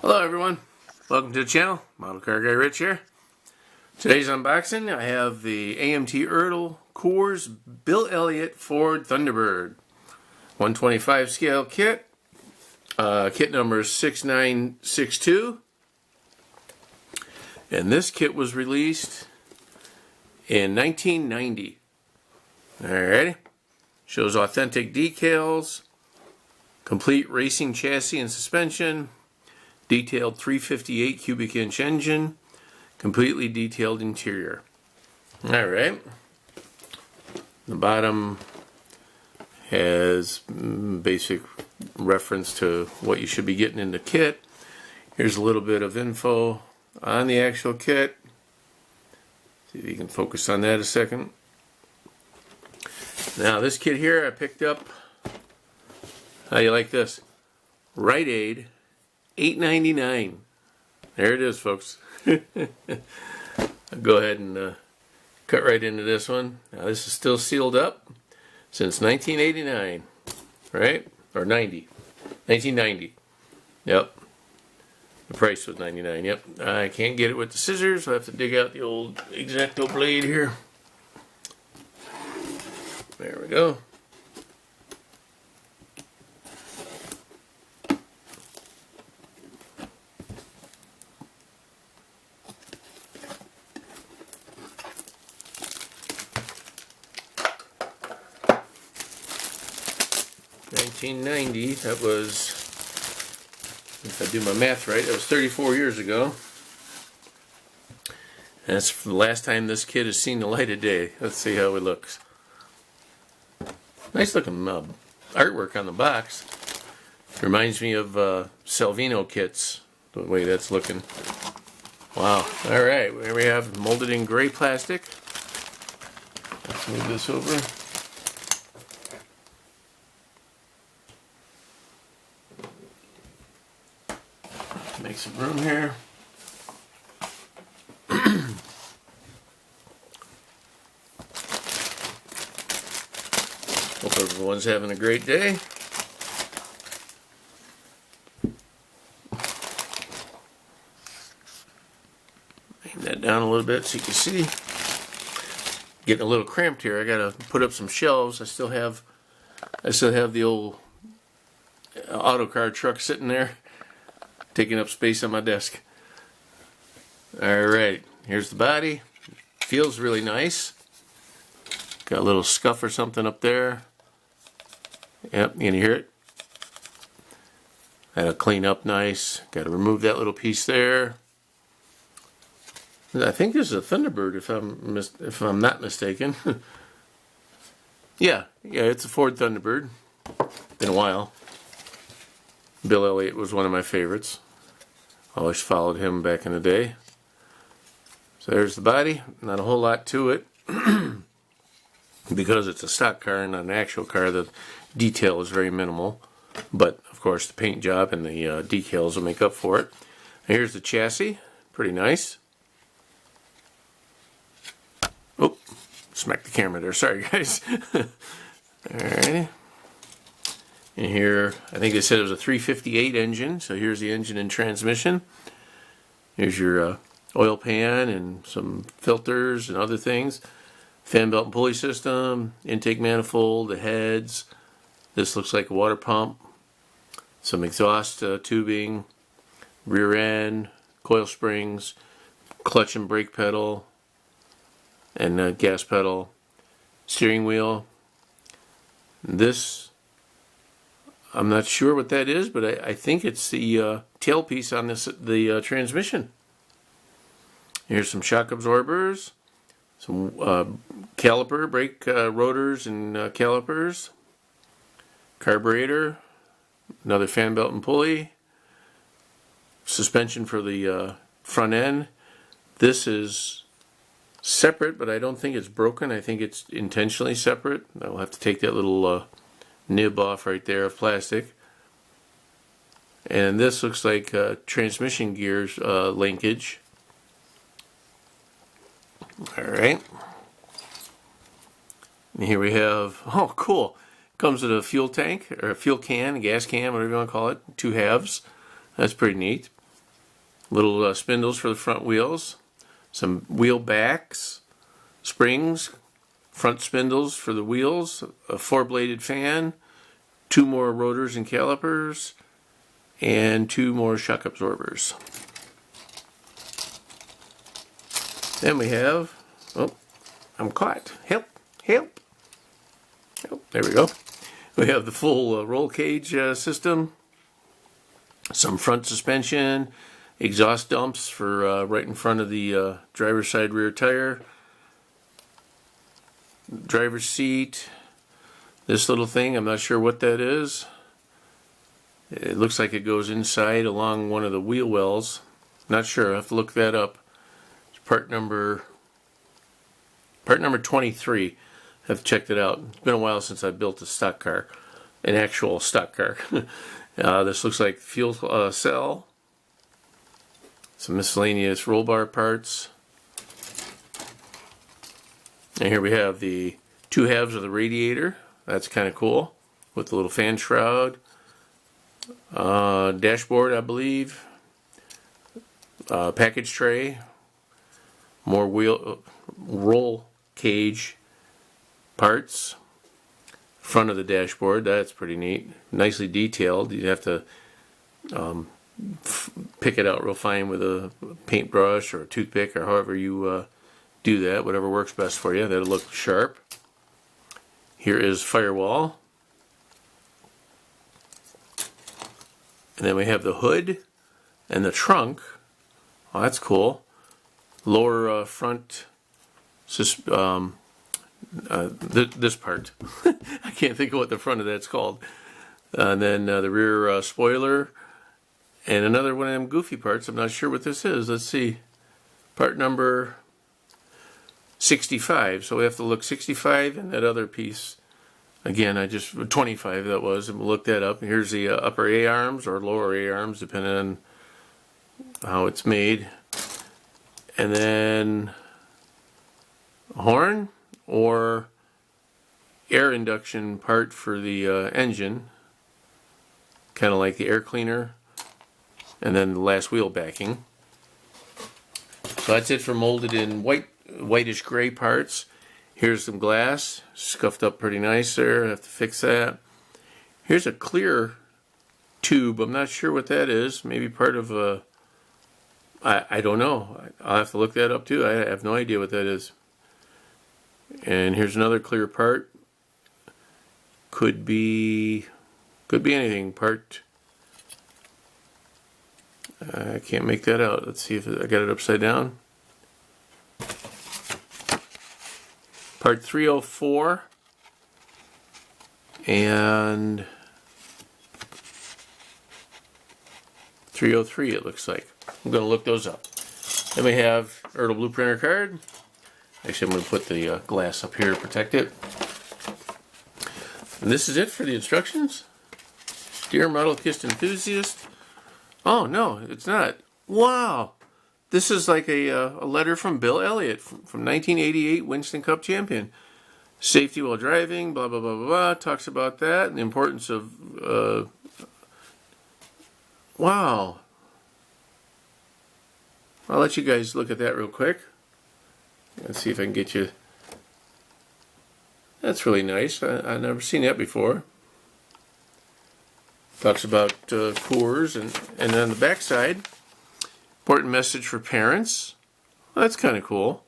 Hello everyone, welcome to the channel. Model Car Guy Rich here. Today's unboxing, I have the AMT Ertl Coors Bill Elliott Ford Thunderbird 125 scale kit. Kit number is 6962. And this kit was released in 1990. Alrighty. Shows authentic decals, complete racing chassis and suspension, detailed 358 cubic inch engine, completely detailed interior. Alright. The bottom has basic reference to what you should be getting in the kit. Here's a little bit of info on the actual kit. See if you can focus on that a second. Now this kit here I picked up, how do you like this? Rite Aid, $8.99. There it is, folks. I'll go ahead and cut right into this one. Now this is still sealed up since 1989, right? Or 1990. Yep. The price was $99. Yep. I can't get it with the scissors, so I have to dig out the old X-Acto blade here. There we go. $1990, that was, if I do my math right, that was 34 years ago. And that's the last time this kit has seen the light of day. Let's see how it looks. Nice looking artwork on the box. Reminds me of Salvino kits, the way that's looking. Wow. Alright, here we have molded in gray plastic. Let's move this over. Make some room here. Hope everyone's having a great day. Aim that down a little bit so you can see. Getting a little cramped here. I gotta put up some shelves. I still have the old auto car truck sitting there, taking up space on my desk. Alright, here's the body. Feels really nice. Got a little scuff or something up there. Yep, you can hear it. That'll clean up nice. Got to remove that little piece there. I think this is a Thunderbird if I'm not mistaken. yeah, it's a Ford Thunderbird. Been a while. Bill Elliott was one of my favorites. Always followed him back in the day. So there's the body. Not a whole lot to it. Because it's a stock car and not an actual car, the detail is very minimal. But, of course, the paint job and the decals will make up for it. And here's the chassis. Pretty nice. Oh, smacked the camera there. Sorry, guys. Alright. And here, I think they said it was a 358 engine. So here's the engine and transmission. Here's your oil pan and some filters and other things. Fan belt and pulley system, intake manifold, the heads. This looks like a water pump. Some exhaust tubing, rear end, coil springs, clutch and brake pedal, and gas pedal, steering wheel. This, I'm not sure what that is, but I think it's the tailpiece on the transmission. Here's some shock absorbers. Some caliper, brake rotors and calipers, carburetor, another fan belt and pulley, suspension for the front end. This is separate, but I don't think it's broken. I think it's intentionally separate. I'll have to take that little nib off right there of plastic. And this looks like transmission gears linkage. Alright. And here we have, oh cool, comes with a fuel tank, or a fuel can, a gas can, whatever you want to call it, 2 halves. That's pretty neat. Little spindles for the front wheels. Some wheel backs, springs, front spindles for the wheels, a 4-bladed fan, 2 more rotors and calipers, and 2 more shock absorbers. Then we have, oh, I'm caught. Help, help. Oh, there we go. We have the full roll cage system, some front suspension, exhaust dumps for right in front of the driver's side rear tire, driver's seat, this little thing, I'm not sure what that is. It looks like it goes inside along one of the wheel wells. Not sure, I have to look that up. It's part number 23. I've checked it out. It's been a while since I built a stock car, an actual stock car. This looks like fuel cell, some miscellaneous roll bar parts. And here we have the 2 halves of the radiator. That's kind of cool, with the little fan shroud. Dashboard, I believe. Package tray. More roll cage parts. Front of the dashboard, that's pretty neat. Nicely detailed. You have to pick it out real fine with a paintbrush or a toothpick or however you do that, whatever works best for you. That'll look sharp. Here is firewall. And then we have the hood and the trunk. Oh, that's cool. Lower front, this part. I can't think of what the front of that's called. And then the rear spoiler. And another one of them goofy parts. I'm not sure what this is. Let's see. Part number 65. So we have to look 65 and that other piece. Again, 25 that was, and we'll look that up. Here's the upper A-arms or lower A-arms, depending on how it's made. And then a horn or air induction part for the engine, kind of like the air cleaner. And then the last wheel backing. So that's it for molded in whitish gray parts. Here's some glass, scuffed up pretty nice there. I have to fix that. Here's a clear tube. I'm not sure what that is. Maybe part of a, I don't know. I'll have to look that up too. I have no idea what that is. And here's another clear part. Could be anything. Part, I can't make that out. Let's see if I got it upside down. Part 304 and 303 it looks like. I'm going to look those up. Then we have Ertl Blueprinter card. Actually, I'm going to put the glass up here to protect it. And this is it for the instructions. Dear Model Kist enthusiast. Oh, no, it's not. Wow. This is like a letter from Bill Elliott from 1988 Winston Cup champion. Safety while driving, blah, blah, blah, blah, blah. Talks about that and the importance of... wow. I'll let you guys look at that real quick. Let's see if I can get you... That's really nice. I've never seen that before. Talks about Coors and on the back side... Important message for parents. Well, that's kind of cool.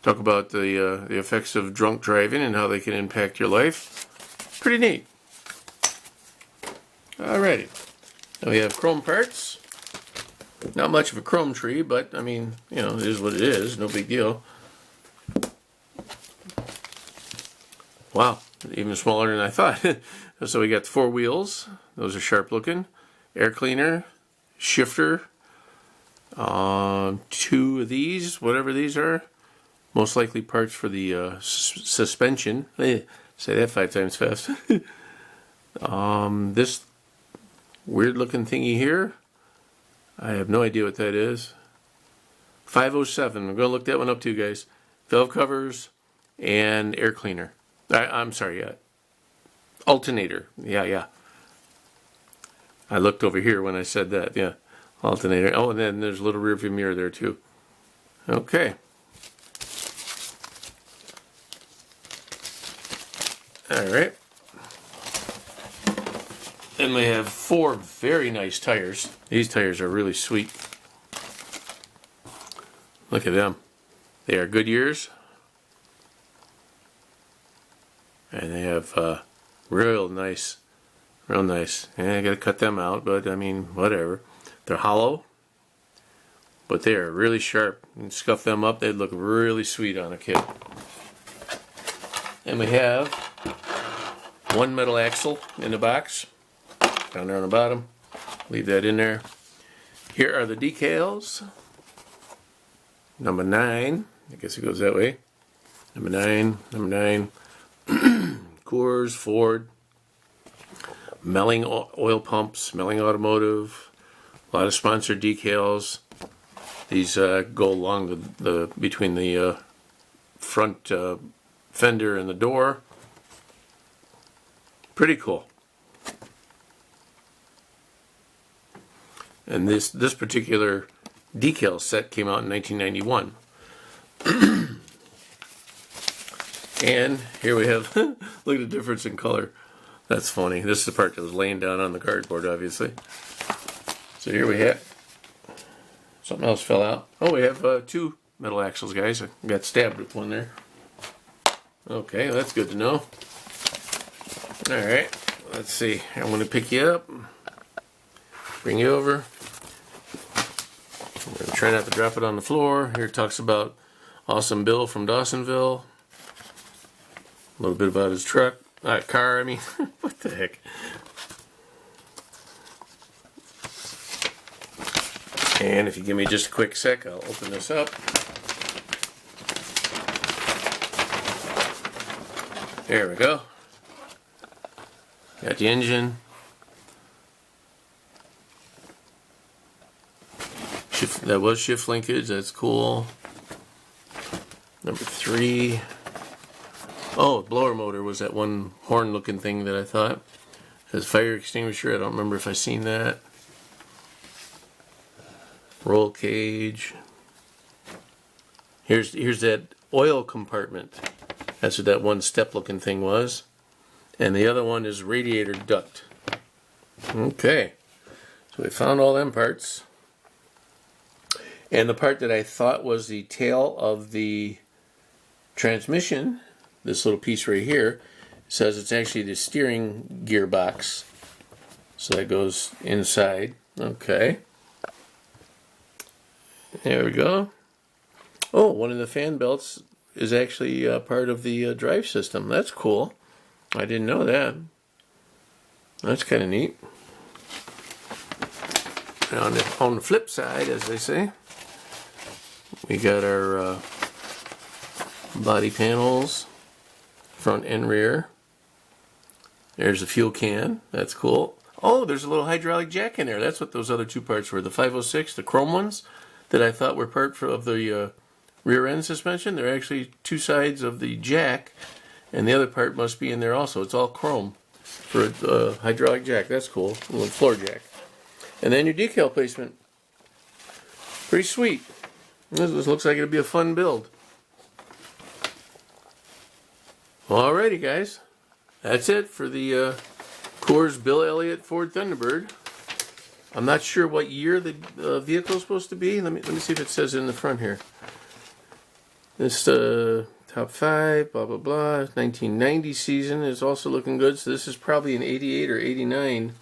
Talk about the effects of drunk driving and how they can impact your life. Pretty neat. Alrighty. Now we have chrome parts. Not much of a chrome tree, but I mean, you know, it is what it is. No big deal. Wow, even smaller than I thought. So we got the 4 wheels. Those are sharp looking. Air cleaner, shifter. 2 of these, whatever these are, most likely parts for the suspension. Say that 5 times fast. This weird looking thingy here, I have no idea what that is. 507, I'm going to look that one up too, guys. Valve covers and air cleaner. I'm sorry, alternator. Yeah. I looked over here when I said that, yeah. alternator. Oh, and then there's a little rear view mirror there too. Okay. Alright. Then we have 4 very nice tires. These tires are really sweet. Look at them. They are Goodyears. And they have real nice. Real nice. Yeah, I gotta cut them out, but I mean, whatever. They're hollow, but they are really sharp. You can scuff them up, they'd look really sweet on a kid. And we have 1 metal axle in the box, down there on the bottom. Leave that in there. Here are the decals. Number 9, I guess it goes that way. Number 9. Coors, Ford. Melling oil pumps, Melling Automotive, a lot of sponsored decals. These go along the between the front fender and the door. Pretty cool. And this particular decal set came out in 1991. And here we have, look at the difference in color. That's funny. This is the part that was laying down on the cardboard, obviously. So here we have, something else fell out. Oh, we have 2 metal axles, guys. I got stabbed with one there. Okay, that's good to know. Alright, let's see. I'm going to pick you up, bring you over. I'm going to try not to drop it on the floor. Here it talks about Awesome Bill from Dawsonville. A little bit about his truck. Car, I mean, what the heck? And if you give me just a quick sec, I'll open this up. There we go. Got the engine. That was shift linkage, that's cool. Number 3. Oh, blower motor was that one horn looking thing that I thought. It says fire extinguisher, I don't remember if I seen that. Roll cage. Here's that oil compartment. That's what that one step looking thing was. And the other one is radiator duct. Okay. So we found all them parts. And the part that I thought was the tail of the transmission, this little piece right here, says it's actually the steering gearbox. So that goes inside. Okay. There we go. Oh, one of the fan belts is actually part of the drive system. That's cool. I didn't know that. That's kind of neat. And on the flip side, as they say, we got our body panels, front and rear. There's a fuel can. That's cool. Oh, there's a little hydraulic jack in there. That's what those other 2 parts were. The 506, the chrome ones that I thought were part of the rear end suspension. They're actually 2 sides of the jack, and the other part must be in there also. It's all chrome for a hydraulic jack. That's cool. A little floor jack. And then your decal placement. Pretty sweet. This looks like it'll be a fun build. Alrighty, guys. That's it for the Coors Bill Elliott Ford Thunderbird. I'm not sure what year the vehicle is supposed to be. Let me see if it says it in the front here. This top 5, blah blah blah. 1990 season is also looking good. So this is probably an 88 or 89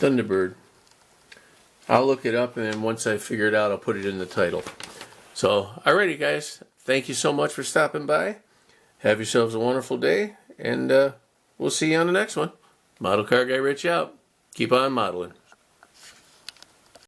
Thunderbird. I'll look it up, and then once I figure it out, I'll put it in the title. So, alrighty, guys. Thank you so much for stopping by. Have yourselves a wonderful day, and we'll see you on the next one. Model Car Guy Rich out. Keep on modeling.